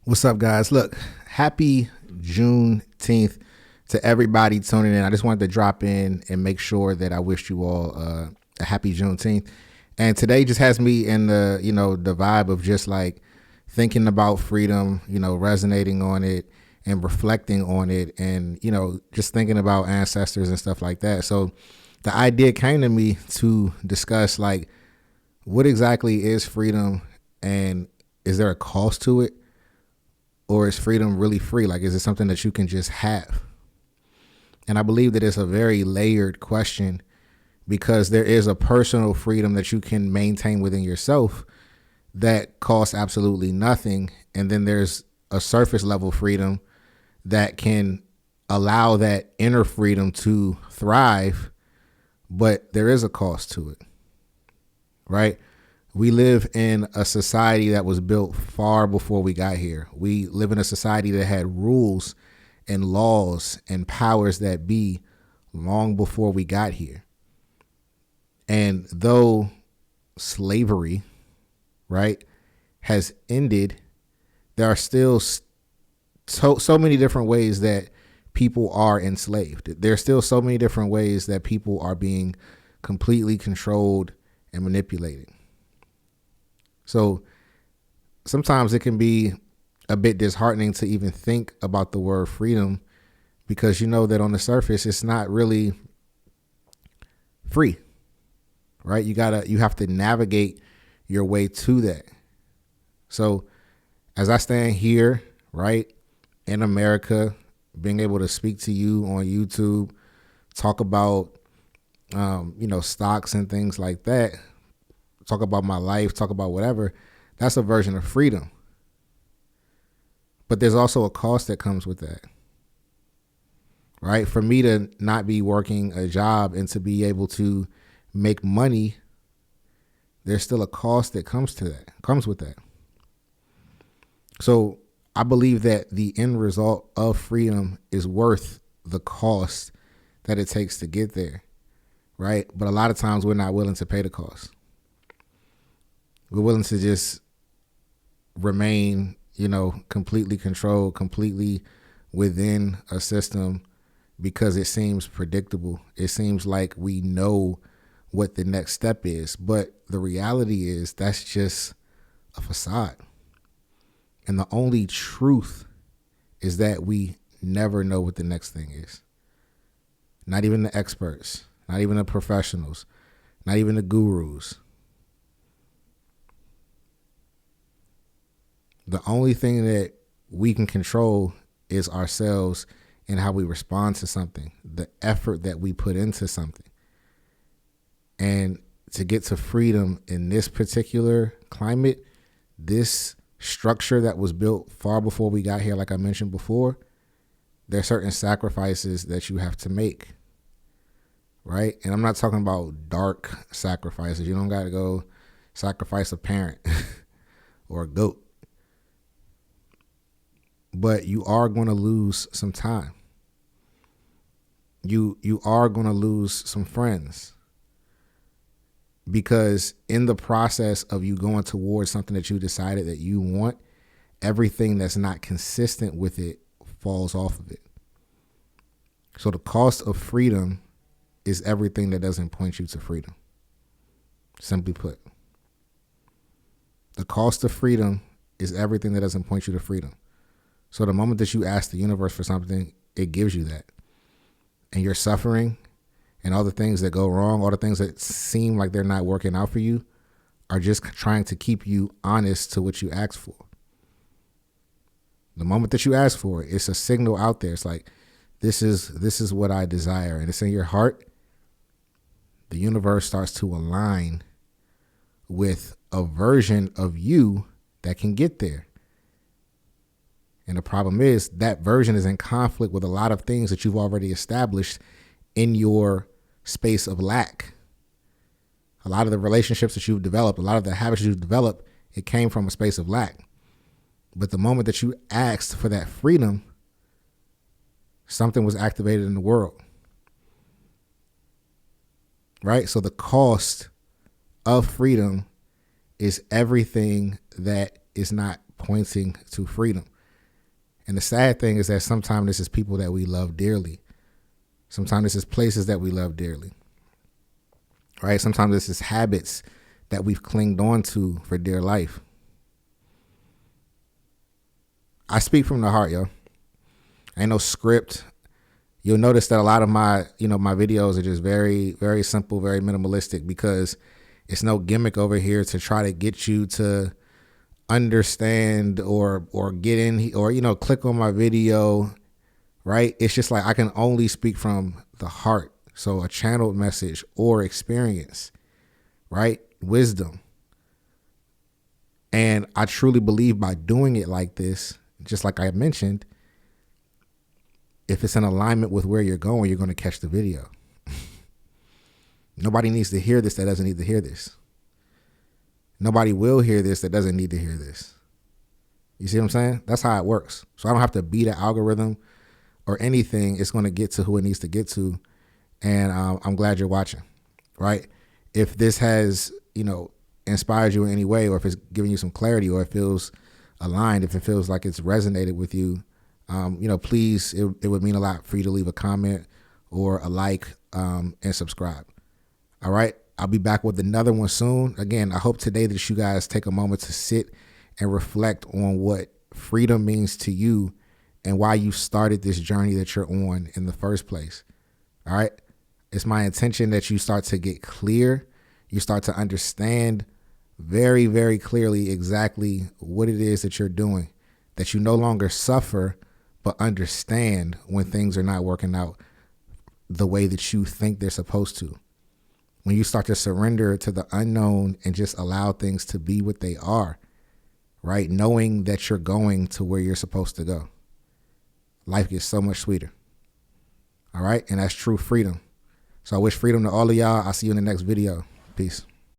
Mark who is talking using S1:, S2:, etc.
S1: What's up, guys? Look, happy Juneteenth to everybody tuning in. I just wanted to drop in and make sure that I wished you all a happy Juneteenth. And today just has me in the vibe of just like thinking about freedom, resonating on it and reflecting on it, and just thinking about ancestors and stuff like that. So the idea came to me to discuss like what exactly is freedom, and is there a cost to it? Or is freedom really free? Like, is it something that you can just have? And I believe that it's a very layered question, because there is a personal freedom that you can maintain within yourself that costs absolutely nothing. And then there's a surface level freedom that can allow that inner freedom to thrive, but there is a cost to it, right? We live in a society that was built far before we got here. We live in a society that had rules and laws and powers that be long before we got here. And though slavery, right, has ended, there are still so many different ways that people are enslaved. There are still so many different ways that people are being completely controlled and manipulated. So sometimes it can be a bit disheartening to even think about the word freedom, because you know that on the surface it's not really free, right? You have to navigate your way to that. So as I stand here, right, in America, being able to speak to you on YouTube, talk about stocks and things like that, talk about my life, talk about whatever, that's a version of freedom. But there's also a cost that comes with that, right? For me to not be working a job and to be able to make money, there's still a cost that comes with that. So I believe that the end result of freedom is worth the cost that it takes to get there, right? But a lot of times we're not willing to pay the cost. We're willing to just remain, completely controlled, completely within a system, because it seems predictable. It seems like we know what the next step is. But the reality is that's just a facade. And the only truth is that we never know what the next thing is. Not even the experts, not even the professionals, not even the gurus. The only thing that we can control is ourselves and how we respond to something, the effort that we put into something. And to get to freedom in this particular climate, this structure that was built far before we got here, like I mentioned before, there are certain sacrifices that you have to make, right? And I'm not talking about dark sacrifices. You don't got to go sacrifice a parent or a goat. But you are going to lose some time. You are going to lose some friends, because in the process of you going towards something that you decided that you want, everything that's not consistent with it falls off of it. So the cost of freedom is everything that doesn't point you to freedom. Simply put, the cost of freedom is everything that doesn't point you to freedom. So the moment that you ask the universe for something, it gives you that. And your suffering and all the things that go wrong, all the things that seem like they're not working out for you, are just trying to keep you honest to what you asked for. The moment that you ask for it, it's a signal out there. It's like, this is what I desire. And it's in your heart. The universe starts to align with a version of you that can get there. And the problem is that version is in conflict with a lot of things that you've already established in your space of lack. A lot of the relationships that you've developed, a lot of the habits you've developed, it came from a space of lack. But the moment that you asked for that freedom, something was activated in the world. Right? So the cost of freedom is everything that is not pointing to freedom. And the sad thing is that sometimes this is people that we love dearly. Sometimes this is places that we love dearly. Right? Sometimes this is habits that we've clinged on to for dear life. I speak from the heart, yo. Ain't no script. You'll notice that a lot of my videos are just very, very simple, very minimalistic, because it's no gimmick over here to try to get you to understand or get in or click on my video, right? It's just like I can only speak from the heart. So a channeled message or experience, right? Wisdom. And I truly believe by doing it like this, just like I mentioned, if it's in alignment with where you're going, you're going to catch the video. Nobody needs to hear this that doesn't need to hear this. Nobody will hear this that doesn't need to hear this. You see what I'm saying? That's how it works. So I don't have to beat an algorithm or anything. It's going to get to who it needs to get to. And I'm glad you're watching, right? If this has, inspired you in any way, or if it's giving you some clarity, or it feels aligned, if it feels like it's resonated with you, please, it would mean a lot for you to leave a comment or a like and subscribe. All right. I'll be back with another one soon. Again, I hope today that you guys take a moment to sit and reflect on what freedom means to you and why you started this journey that you're on in the first place. All right. It's my intention that you start to get clear. You start to understand very, very clearly exactly what it is that you're doing, that you no longer suffer, but understand when things are not working out the way that you think they're supposed to. When you start to surrender to the unknown and just allow things to be what they are, right? Knowing that you're going to where you're supposed to go. Life gets so much sweeter. All right. And that's true freedom. So I wish freedom to all of y'all. I'll see you in the next video. Peace.